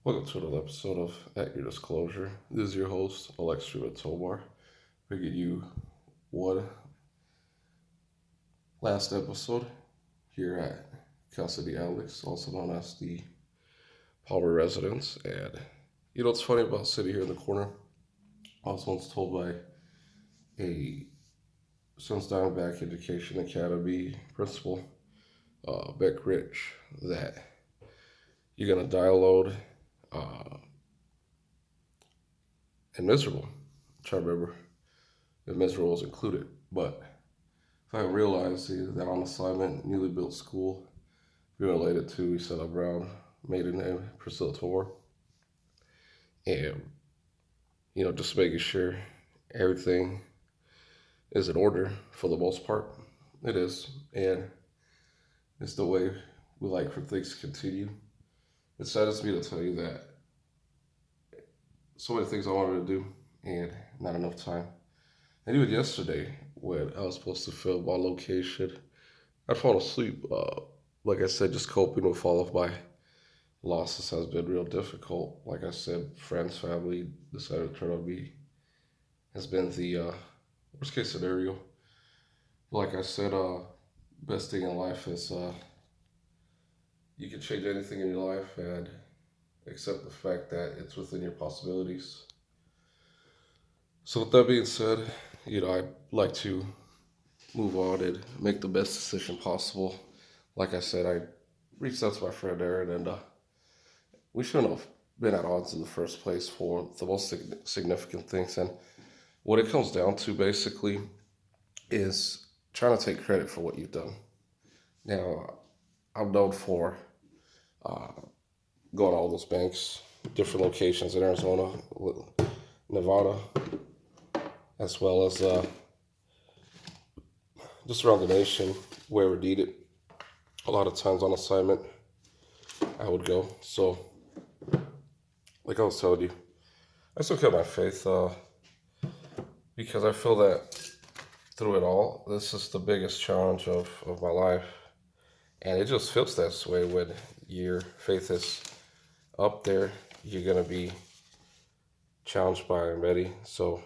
Welcome to another episode of At Your Disclosure. This is your host, Alex Tomar, bringing you one last episode here at Custody Alex, also known as the Palmer Residence. And it's funny about sitting here in the corner. I was once told by a Sons Diamondback Education Academy principal, Beck Rich, that you're going to download and miserable. I'm trying to remember if miserable was included, but if I realized that on assignment, newly built school, being related to Isabella Brown, maiden name Priscilla Tor, and just making sure everything is in order for the most part. It is, and it's the way we like for things to continue. It saddens me to tell you that so many things I wanted to do and not enough time. And even yesterday, when I was supposed to film on location, I'd fallen asleep. Like I said, just coping with all of my losses has been real difficult. Like I said, friends, family decided to turn on me has been the worst case scenario. Like I said, best thing in life is you can change anything in your life and accept the fact that it's within your possibilities. So with that being said, I'd like to move on and make the best decision possible. Like I said, I reached out to my friend Aaron, and we shouldn't have been at odds in the first place for the most significant things. And what it comes down to basically is trying to take credit for what you've done. Now, I'm known for going to all those banks, different locations in Arizona, Nevada, as well as just around the nation, wherever needed. A lot of times on assignment, I would go. So, like I was telling you, I still kept my faith because I feel that through it all, this is the biggest challenge of my life. And it just feels that way when your faith is up there. You're going to be challenged by many. So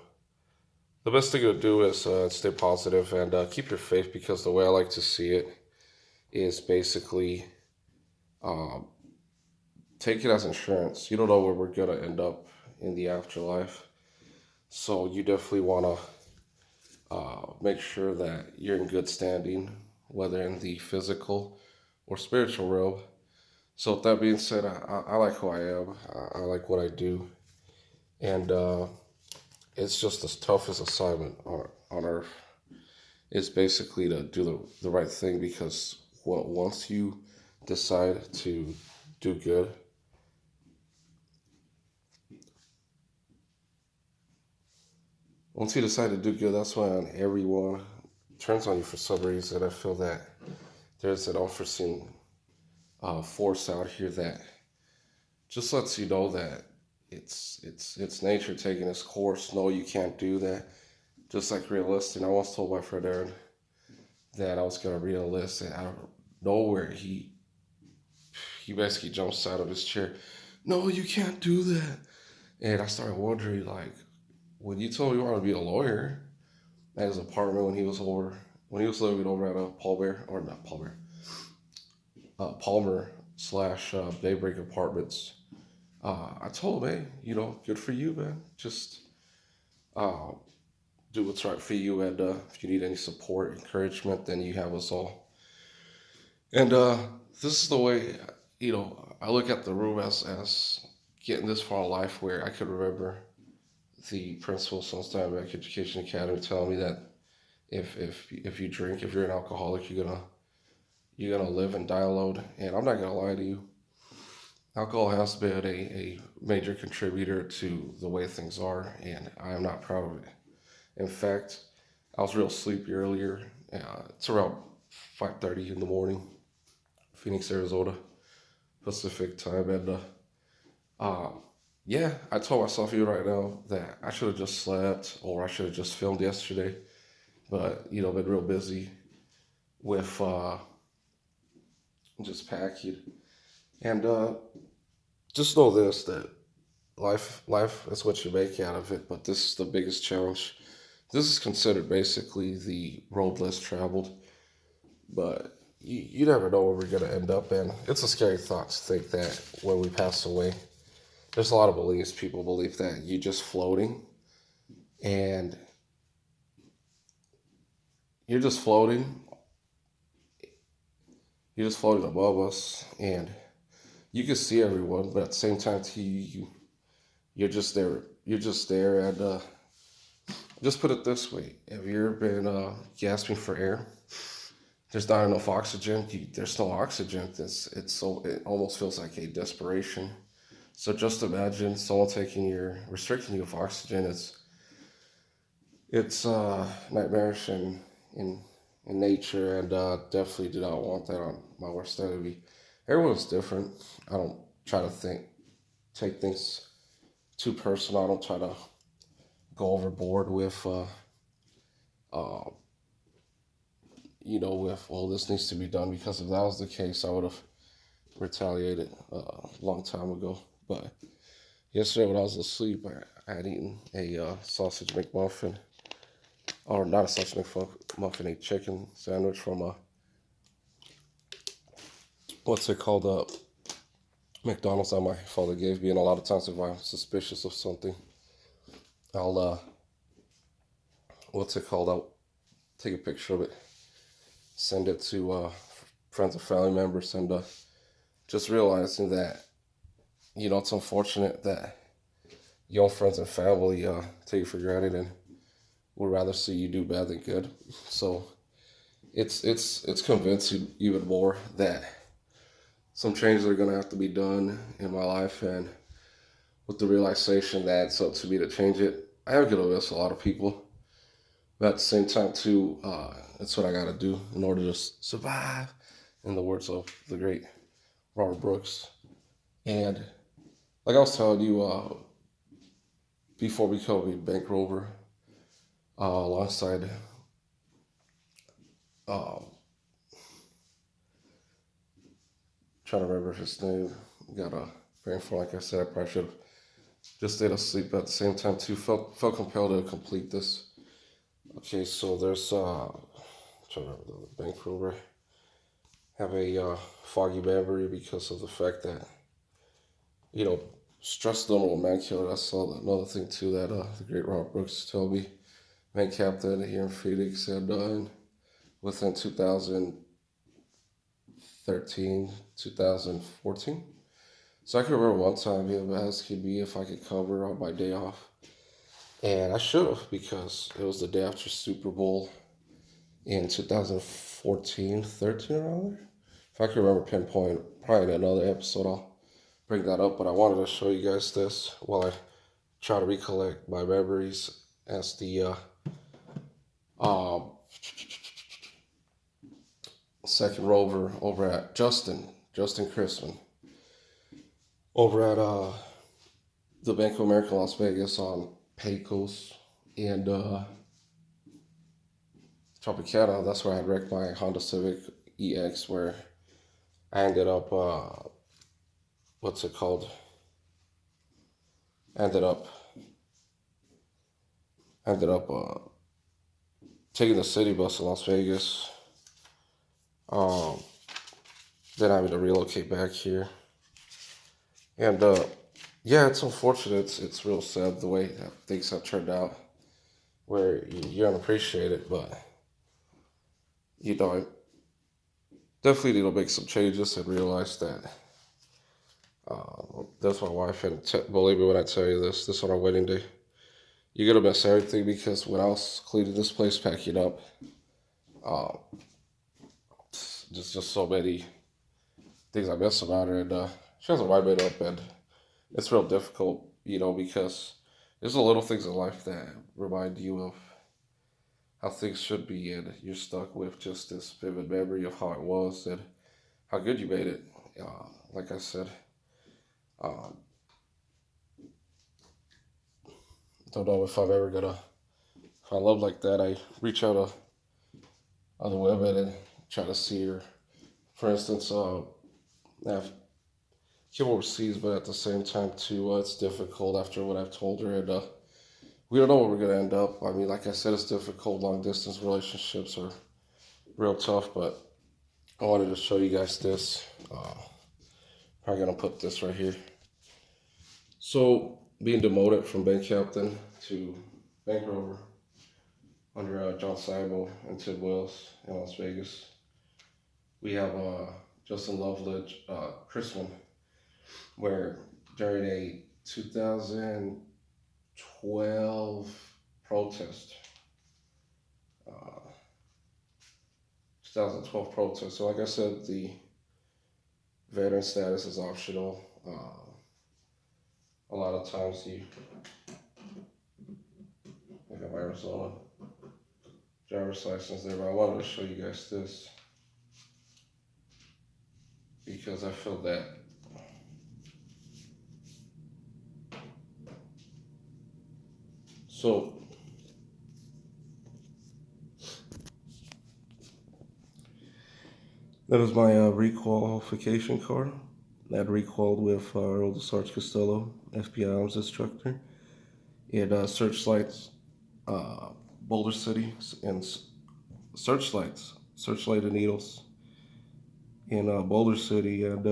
the best thing to do is stay positive and keep your faith, because the way I like to see it is basically take it as insurance. You don't know where we're going to end up in the afterlife. So you definitely want to make sure that you're in good standing, whether in the physical or spiritual realm. So with that being said, I like who I am. I like what I do. And it's just the toughest assignment on earth. It's basically to do the right thing, because once you decide to do good, that's when everyone turns on you for some reason. I feel that there's an unforeseen force out here that just lets you know that it's nature taking its course. No, you can't do that. Just like realistic. I once told my friend Aaron that I was gonna re-enlist, and out of nowhere he basically jumps out of his chair. No, you can't do that. And I started wondering, like, when you told me you wanted to be a lawyer at his apartment when he was living over at Palmer slash Daybreak Apartments. I told him, hey, good for you, man. Just do what's right for you, and if you need any support, encouragement, then you have us all. And this is the way, I look at the room as getting this far in life, where I could remember the principal of Sons Diamondback Education Academy telling me that if you drink, if you're an alcoholic, you're gonna live and die alone. And I'm not gonna lie to you, alcohol has been a major contributor to the way things are, and I am not proud of it. In fact, I was real sleepy earlier. It's around 5:30 in the morning, Phoenix, Arizona, Pacific time, and yeah, I told myself even right now that I should have just slept, or I should have just filmed yesterday, but been real busy with just packing. And just know this, that life is what you make out of it, but this is the biggest challenge. This is considered basically the road less traveled, but you never know where we're going to end up in. It's a scary thought to think that when we pass away, there's a lot of beliefs. People believe that you're just floating, and you're just floating, you're just floating above us, and you can see everyone, but at the same time, you're just there. You're just there, and just put it this way: have you ever been gasping for air? There's not enough oxygen. There's no oxygen. It almost feels like a desperation. So just imagine someone restricting you of oxygen. It's nightmarish in nature, and definitely do not want that on my worst enemy. Everyone's different. I don't try to take things too personal. I don't try to go overboard with uh, with, well, this needs to be done, because if that was the case, I would have retaliated a long time ago. But yesterday when I was asleep, I had eaten a sausage McMuffin, or not a sausage McMuffin, a chicken sandwich from what's it called, McDonald's that my father gave me. And a lot of times if I'm suspicious of something, I'll what's it called? I'll take a picture of it, send it to friends or family members, and just realizing that it's unfortunate that your friends and family take you for granted and would rather see you do bad than good. So it's convincing even more that some changes are gonna have to be done in my life, and with the realization that it's up to me to change it. I am gonna miss a lot of people, but at the same time too, it's what I gotta do in order to survive. In the words of the great Robert Brooks. And like I was telling you, before becoming a bank robber, alongside uh, trying to remember his name, got a brain fog. Like I said, I probably should have just stayed asleep. But at the same time too, felt compelled to complete this. Okay, so there's trying to remember the bank robber. Have a foggy memory because of the fact that you know stress the number one man killer. That's another thing too that the great Robert Brooks told me. Man captain here in Phoenix, and within 2013, 2014. So I can remember one time him asking me if I could cover on my day off. And I should have, because it was the day after Super Bowl in 2014, 13 around there. If I can remember pinpoint, probably in another episode I'll bring that up. But I wanted to show you guys this while I try to recollect my memories as the um, second rover over at Justin Chrisman, over at the Bank of America Las Vegas on Pecos and Tropicana. That's where I had wrecked my Honda Civic EX, where I ended up what's it called? Ended up ended up taking the city bus to Las Vegas. Um, then having to relocate back here, and yeah, it's unfortunate. It's real sad the way that things have turned out, where you don't appreciate it, but I definitely need to make some changes and realize that that's my wife. And believe me when I tell you this on our wedding day, you're gonna miss everything, because when I was cleaning this place, packing up, uh, just so many things I miss about her, and she hasn't wind it up, and it's real difficult, because there's the little things in life that remind you of how things should be, and you're stuck with just this vivid memory of how it was and how good you made it. Like I said, uh, don't know if I'm ever gonna find love like that. I reach out to other women and try to see her. For instance, I've came overseas, but at the same time too, it's difficult after what I've told her, and we don't know where we're gonna end up. I mean, like I said, it's difficult. Long distance relationships are real tough, but I wanted to show you guys this. I'm gonna put this right here. So, being demoted from bank captain to bank rover under John Seibel and Ted Wells in Las Vegas, we have Justin Loveridge, Chrisman, where during a 2012 protest, uh, 2012 protest. So, like I said, the veteran status is optional. A lot of times you have Arizona driver's license there, but I wanted to show you guys this because I feel that so that is my requalification card. That requalled with Earl Sarge Costello, FBI arms instructor. It searchlights Boulder City and searchlighted needles in Boulder City, and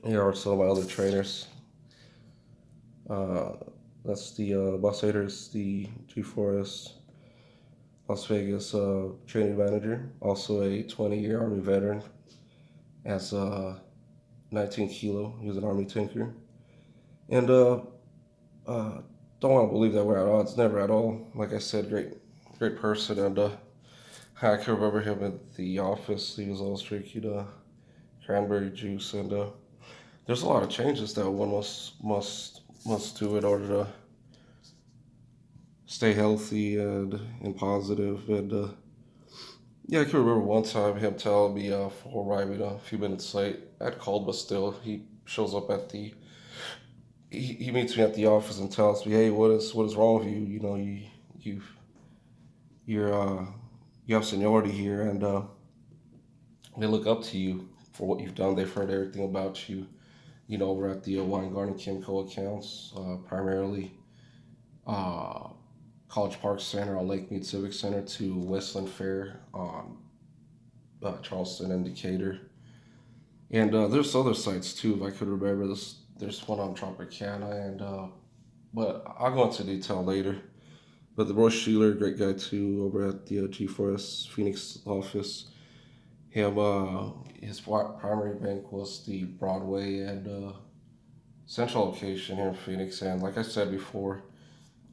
here are some of my other trainers. That's the Boss Raiders, the G4S Las Vegas training manager, also a 20-year Army veteran, as 19 kilo. He was an Army tanker, and don't want to believe that we're at odds. Never at all. Like I said, great person, and I can remember him in the office. He was always drinking cranberry juice, and there's a lot of changes that one must do in order to stay healthy and positive. And yeah, I can remember one time him telling me for arriving a few minutes late. I'd called, but still, he shows up at the. He meets me at the office and tells me, "Hey, what is wrong with you? You know, you you're you have seniority here, and they look up to you for what you've done. They've heard everything about you. You know, over at the Wine Garden Kimco accounts, primarily uh, College Park Center on Lake Mead Civic Center to Westland Fair on Charleston and Decatur. And there's other sites too, if I could remember. There's one on Tropicana, and but I'll go into detail later. But the Roy Sheeler, great guy too, over at the G4S Phoenix office. Him, his primary bank was the Broadway and Central location here in Phoenix. And like I said before,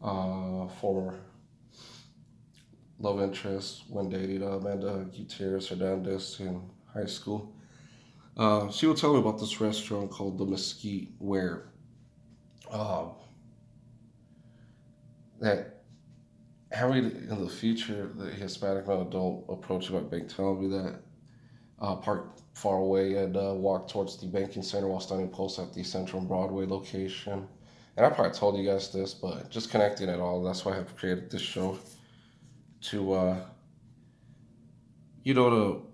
former love interest when dating Amanda Gutierrez Hernandez in high school. She would tell me about this restaurant called the Mesquite, where uh, that having in the future the Hispanic male adult approach my bank, telling me that park far away and walk towards the banking center while standing post at the Central and Broadway location. And I probably told you guys this, but just connecting it all. That's why I have created this show to to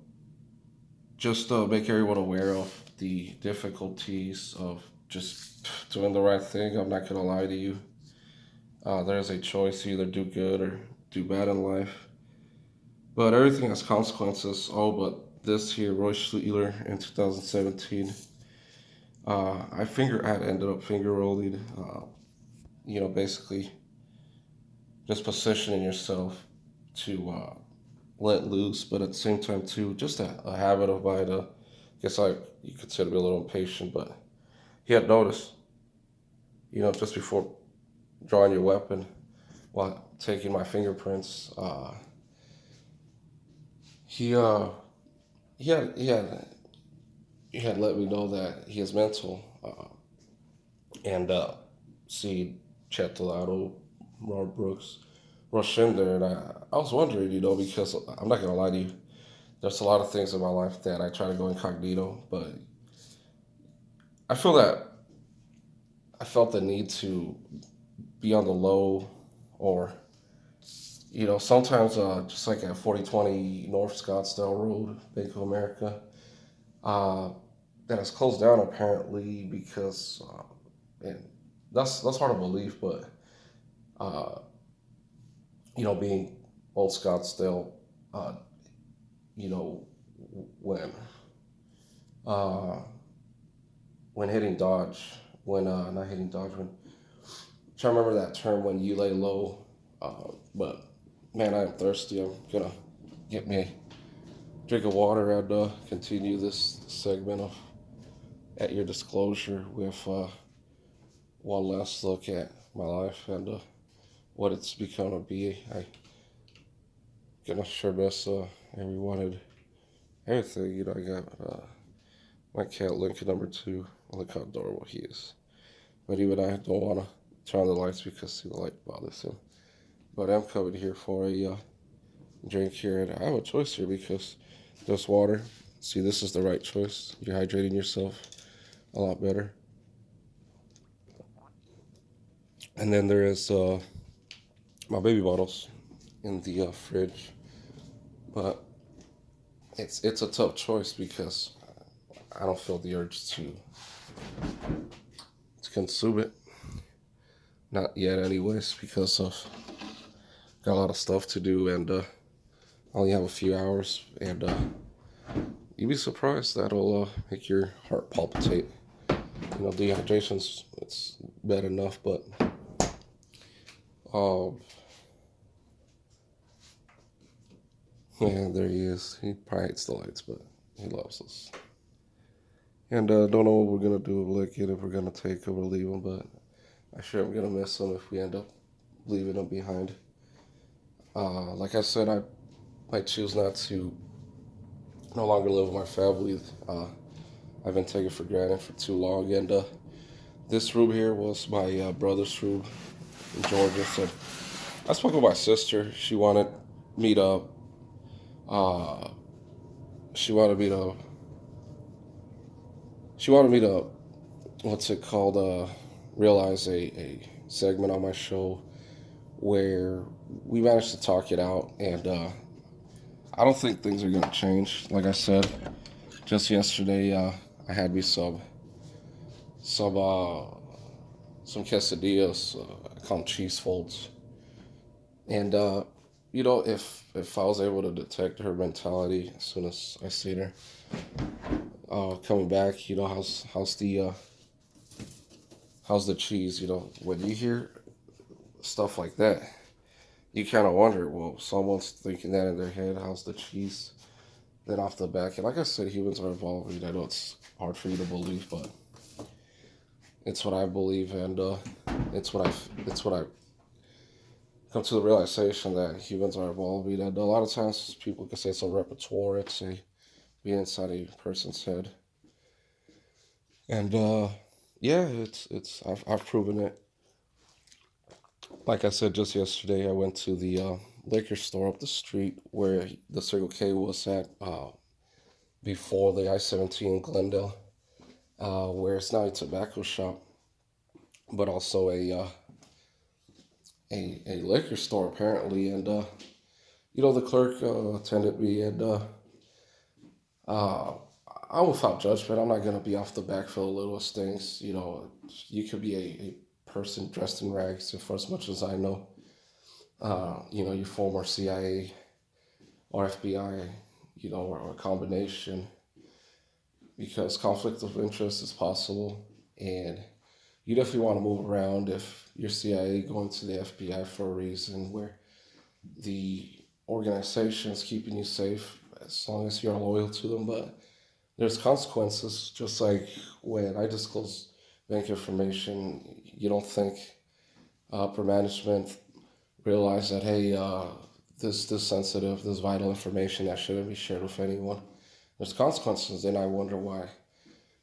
just make everyone aware of the difficulties of just doing the right thing. I'm not gonna lie to you. There is a choice to either do good or do bad in life, but everything has consequences. Oh, but this here, Roy Schleeler in 2017, I had ended up finger rolling. Basically just positioning yourself to let loose, but at the same time too, just a habit of mine. Guess you consider me a little impatient, but he had noticed, just before drawing your weapon while taking my fingerprints, he he had he had he had let me know that he is mental, and see Chet Delado, Robert Brooks, Rush in there, and I was wondering, because I'm not gonna lie to you, there's a lot of things in my life that I try to go incognito, but I feel that I felt the need to be on the low, or sometimes just like at 4020 North Scottsdale Road, Bank of America. Uh, that has closed down apparently because, and that's hard to believe, but uh, being old Scottsdale, uh, you know, when uh, when hitting Dodge, when not hitting Dodge, when trying to remember that term when you lay low. But man, I am thirsty. I'm gonna get me a drink of water and continue this segment of At Your Disclosure with one last look at my life and what it's become to be. I gonna sure miss everyone and everything. I got my cat Lincoln number 2. Look how adorable he is. But even I don't want to turn on the lights because the light bothers him. But I'm coming here for a drink here, and I have a choice here because there's water. See, this is the right choice. You're hydrating yourself a lot better. And then there is my baby bottles in the fridge, but it's a tough choice because I don't feel the urge to consume it. Not yet, anyways, because of got a lot of stuff to do and only have a few hours. And you'd be surprised that'll make your heart palpitate. Dehydration's it's bad enough, but um, yeah, there he is. He probably hates the lights, but he loves us. And don't know what we're gonna do like it if we're gonna take him or leave him, but I sure am gonna miss him if we end up leaving him behind. Like I said, I might choose not to no longer live with my family. I've been taken for granted for too long, and this room here was my brother's room in Georgia. So I spoke with my sister. Me to, uh, she wanted me to, she wanted me to, what's it called, realize a segment on my show where we managed to talk it out, and I don't think things are gonna change. Like I said, just yesterday, I had me some some quesadillas, I call them cheese folds, and if I was able to detect her mentality as soon as I seen her coming back, how's the cheese? When you hear stuff like that, you kind of wonder, well, someone's thinking that in their head. How's the cheese? Then off the back, and like I said, humans are evolving. I know it's hard for you to believe, but it's what I believe, and it's what I come to the realization that humans are evolving. And a lot of times, people can say it's a repertoire. It's a being inside a person's head, and yeah, it's I've proven it. Like I said just yesterday, I went to the liquor store up the street where the Circle K was at before the I-17 in Glendale, where it's now a tobacco shop, but also a liquor store apparently. And the clerk attended me, and uh, I'm without judgment. I'm not gonna be off the back for the littlest things. You could be a person dressed in rags, for as much as I know. Your former CIA or FBI, or a combination, because conflict of interest is possible, and you definitely want to move around if you're CIA going to the FBI for a reason where the organization is keeping you safe as long as you're loyal to them. But there's consequences, just like when I disclose bank information. You don't think upper management realize that, hey, this sensitive, this vital information that shouldn't be shared with anyone. There's consequences, and I wonder why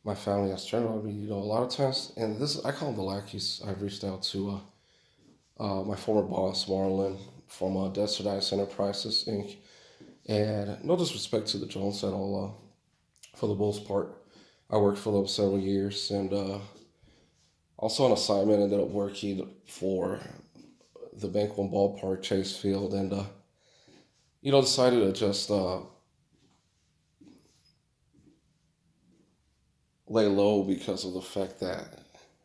my family has turned on me. A lot of times, and this I call them the lackeys. I've reached out to my former boss, Marlon, from Desert Ice Enterprises Inc. And no disrespect to the Jones at all. For the most part, I worked for them several years, and also on assignment ended up working for the Bank One Ballpark, Chase Field, and decided to just lay low because of the fact that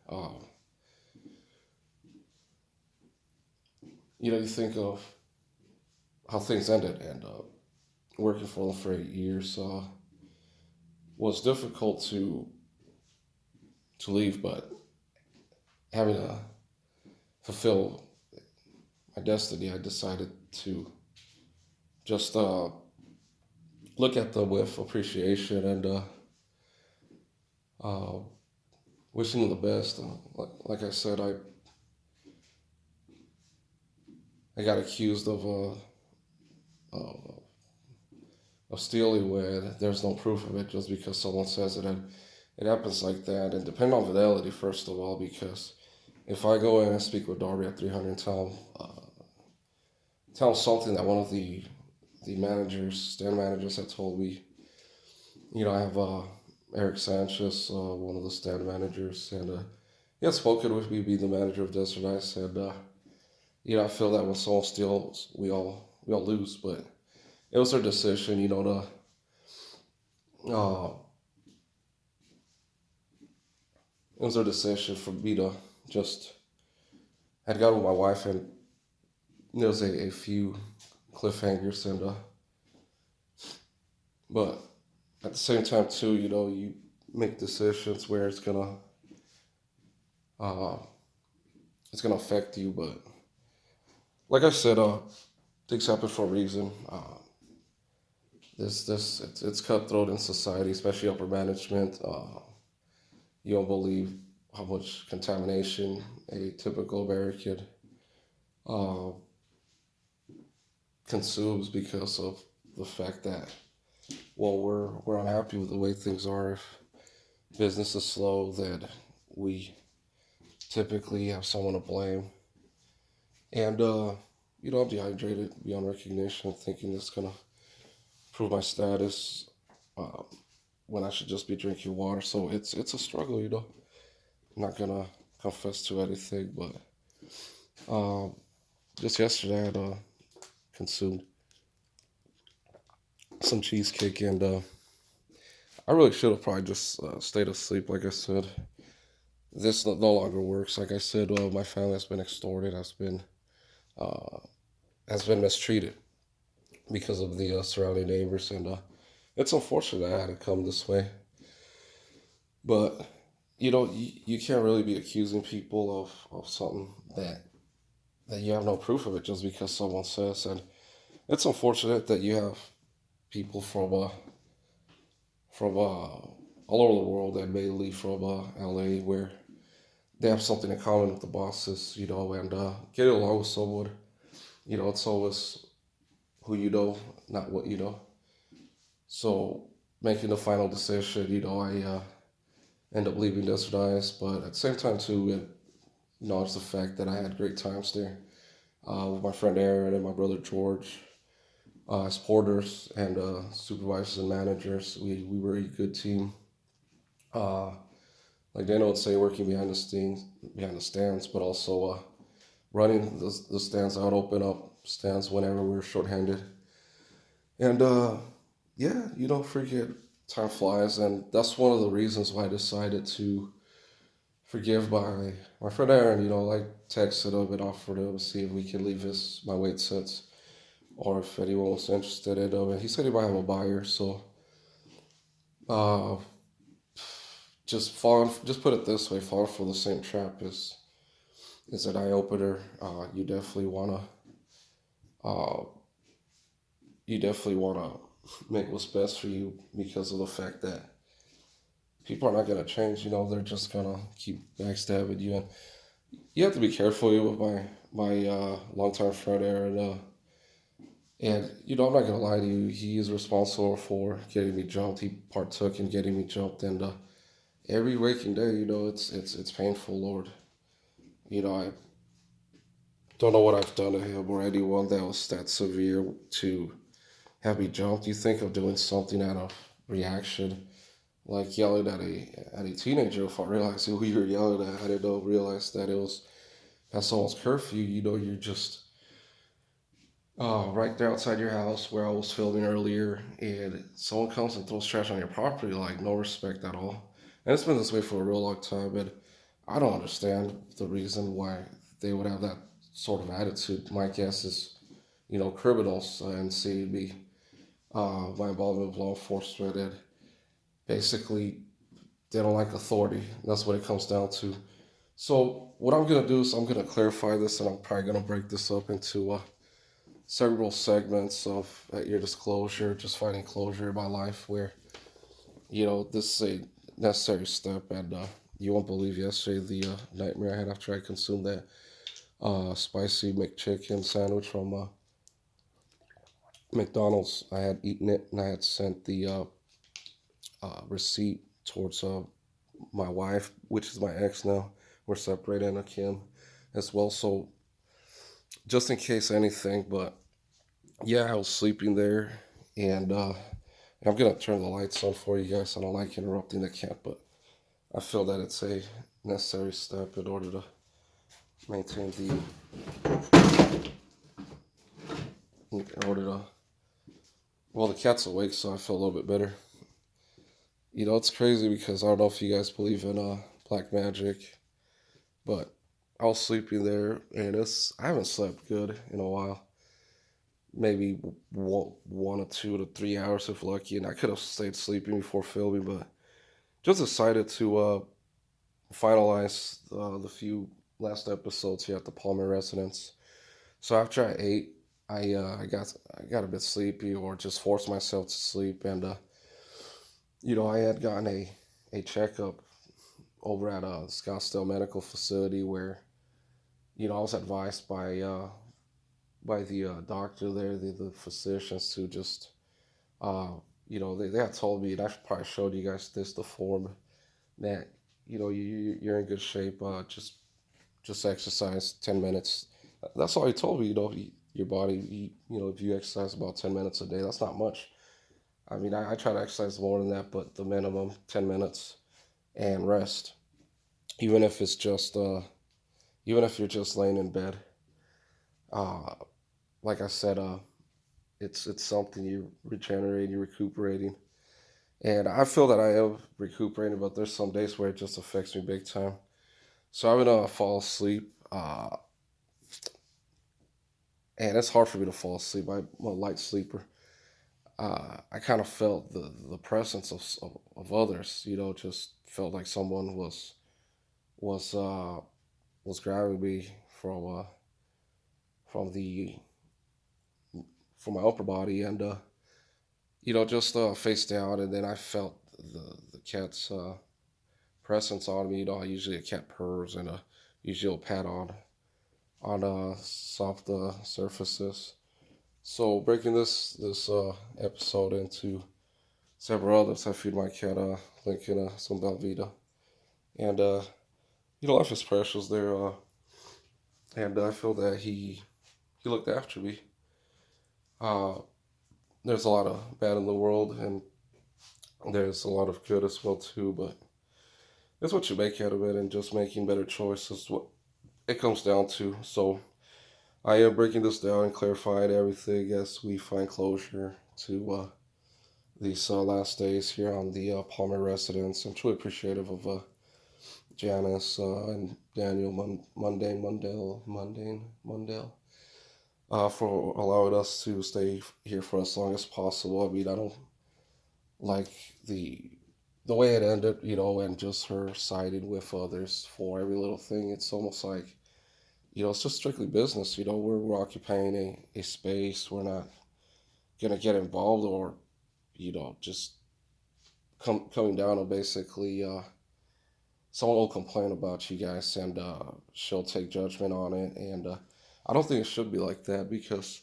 um, you think of how things ended, and working for them for 8 years was difficult to leave, but having to fulfill my destiny, I decided to just look at them with appreciation and uh, wishing them the best. Like I said, I got accused uh, of stealing when there's no proof of it, just because someone says it. And it happens like that. And depend on fidelity, first of all, because if I go in and speak with Darby at 300 and tell him something that one of the managers, stand managers, had told me, I have Eric Sanchez, one of the stand managers, and he had spoken with me, being the manager of Desert Ice, and I feel that when someone steals, we all lose, but it was their decision, to it was their decision for me to just had got with my wife, and there was a few cliffhangers, and but at the same time too, you make decisions where uh it's gonna affect you, but like I said, things happen for a reason. It's cutthroat in society, especially upper management. You don't believe how much contamination a typical American uh, consumes because of the fact that, well, we're unhappy with the way things are. If business is slow, then we typically have someone to blame. And I'm dehydrated beyond recognition, thinking it's gonna prove my status uh, when I should just be drinking water. So it's a struggle. I'm not gonna confess to anything, but um, just yesterday I had consumed some cheesecake, and I really should have probably just stayed asleep. Like I said, this no longer works. Like I said, my family has been extorted, uh, has been mistreated because of the surrounding neighbors, and it's unfortunate I had to come this way. But you can't really be accusing people of something that you have no proof of it just because someone says. And it's unfortunate that you have people from all over the world, and mainly from LA, where they have something in common with the bosses, and getting along with someone, it's always who you know, not what you know. So making the final decision, I end up leaving Desert Eyes, but at the same time too, it acknowledge the fact that I had great times there with my friend Aaron and my brother George, as porters and supervisors and managers. We were a good team. Uh, like Dana would say, working behind the stands, but also running the stands out, open up stands whenever we were shorthanded. And yeah, you don't forget, time flies, and that's one of the reasons why I decided to forgive my friend Aaron. Like texted him and offered him to see if we could leave my weight sets, or if anyone was interested in them. And he said he might have a buyer, so uh, just put it this way, falling for the same trap is an eye opener. Uh, you definitely wanna make what's best for you, because of the fact that people are not gonna change. They're just gonna keep backstabbing you, and you have to be careful with my longtime friend Aaron. And I'm not gonna lie to you, he is responsible for getting me jumped. He partook in getting me jumped, and every waking day, it's painful, Lord. I don't know what I've done to him or anyone that was that severe to have me jumped. You think of doing something out of reaction, like yelling at a teenager. If I realized who you were yelling at, I didn't realize that it was at someone's curfew. You're just right there outside your house where I was filming earlier, and someone comes and throws trash on your property, like no respect at all. And it's been this way for a real long time, and I don't understand the reason why they would have that sort of attitude. My guess is, criminals and CB, my involvement with law enforcement, and basically they don't like authority. That's what it comes down to. So what I'm gonna do is I'm gonna clarify this, and I'm probably gonna break this up into several segments of at your disclosure, just finding closure in my life, where this is a necessary step, and you won't believe yesterday the nightmare I had after I consumed that spicy McChicken sandwich from McDonald's. I had eaten it, and I had sent the receipt towards my wife, which is my ex now. We're separated, and Kim as well. So just in case anything, but yeah, I was sleeping there, and I'm gonna turn the lights on for you guys. I don't like interrupting the cat, but I feel that it's a necessary step in order to maintain in order to. Well, the cat's awake, so I feel a little bit better. It's crazy because I don't know if you guys believe in black magic, but I was sleeping there, and I haven't slept good in a while. Maybe 1 or 2 to 3 hours if lucky, and I could have stayed sleeping before filming, but just decided to finalize the few last episodes here at the Palmer residence. So after I ate, I got a bit sleepy, or just forced myself to sleep, and I had gotten a checkup over at a Scottsdale Medical Facility where I was advised by the doctor there, the physicians, to just uh, they had told me, and I probably showed you guys this, the form, that you're in good shape. Just exercise 10 minutes. That's all he told me. Your body. If you exercise about 10 minutes a day, that's not much. I mean, I try to exercise more than that, but the minimum 10 minutes and rest. Even if it's just even if you're just laying in bed. Uh, like I said, it's something you regenerating, you're recuperating, and I feel that I am recuperating. But there's some days where it just affects me big time. So I'm gonna fall asleep. And it's hard for me to fall asleep. I'm a light sleeper. I kind of felt the presence of others. Just felt like someone was uh, was grabbing me from the from my upper body, and just face down. And then I felt the cat's presence on me. Usually a cat purrs, and usually a pat on soft surfaces. So breaking this episode into several others, I feed my cat Lincoln some Velveeta, and life is precious there, and I feel that he looked after me. Uh, there's a lot of bad in the world, and there's a lot of good as well too. But it's what you make out of it, and just making better choices. What it comes down to. So I am breaking this down and clarifying everything as we find closure to these last days here on the Palmer residence. I'm truly appreciative of Janice and Daniel Mundane for allowing us to stay here for as long as possible. I mean, I don't like the the way it ended, and just her siding with others for every little thing. It's almost like it's just strictly business. We're occupying a space. We're not gonna get involved, or just coming down and basically someone will complain about you guys, and she'll take judgment on it. And I don't think it should be like that, because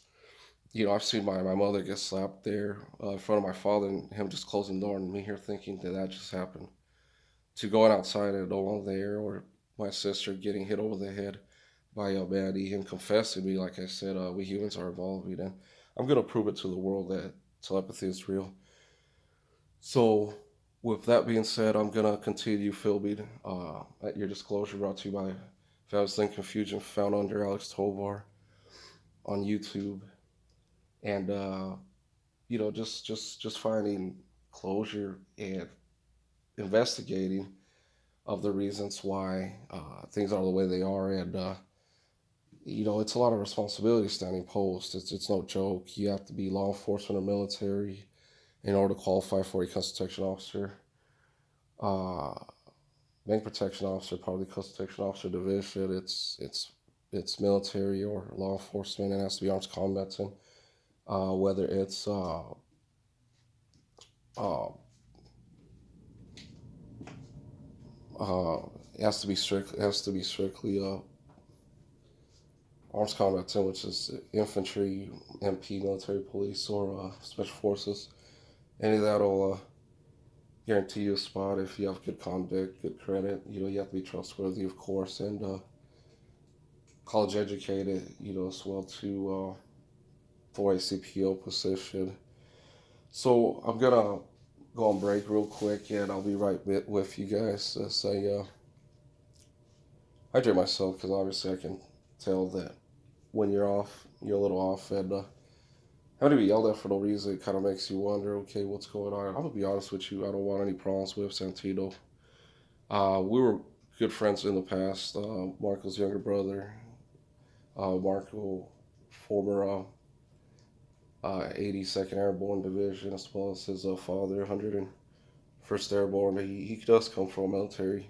I've seen my mother get slapped there in front of my father, and him just closing the door, and me here thinking that just happened, to going outside and no one there, or my sister getting hit over the head by a baddie and confessing me. Like I said, we humans are evolving, and I'm gonna prove it to the world that telepathy is real. So, with that being said, I'm gonna continue filming at your disclosure, brought to you by Fab's Link Confusion, found under Alex Tovar on YouTube, and just finding closure, and investigating of the reasons why things are the way they are, and it's a lot of responsibility standing post. It's no joke. You have to be law enforcement or military in order to qualify for a custom protection officer, uh, bank protection officer, part of the custom protection officer division. It's military or law enforcement, and it has to be armed combatant. Whether it's uh, uh, it has to be strictly armed combatant, which is infantry, MP, military police, or special forces. Any of that'll guarantee you a spot if you have good conduct, good credit. You have to be trustworthy, of course, and college educated. As well too for a CPO position. So I'm gonna go on break real quick, and I'll be right with you guys as I hydrate myself because obviously I can tell that when you're off, you're a little off, and having to be yelled at for no reason, it kind of makes you wonder, okay, what's going on? I'm gonna be honest with you, I don't want any problems with Santino. We were good friends in the past. Marco's younger brother, Marco, former 82nd Airborne Division, as well as his father, 101st Airborne. He does come from a military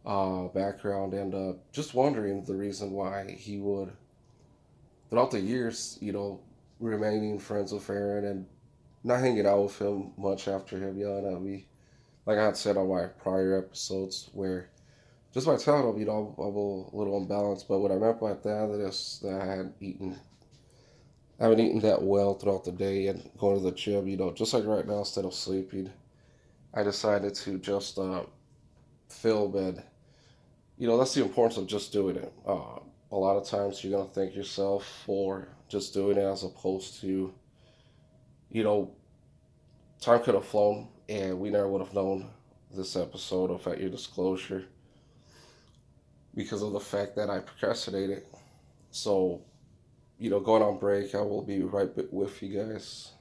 background, and just wondering the reason why he would, throughout the years, remaining friends with Aaron and not hanging out with him much after him yelling at me. Like I had said on my prior episodes, where just by telling him, I'm a little unbalanced. But what I meant by that is that I haven't eaten that well throughout the day and going to the gym. Just like right now, instead of sleeping, I decided to just film, and that's the importance of just doing it. A lot of times you're gonna thank yourself for just doing it, as opposed to, you know, time could have flown, and we never would have known this episode of At Your Disclosure because of the fact that I procrastinated. So, going on break, I will be right with you guys,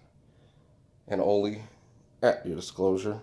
and only at your disclosure.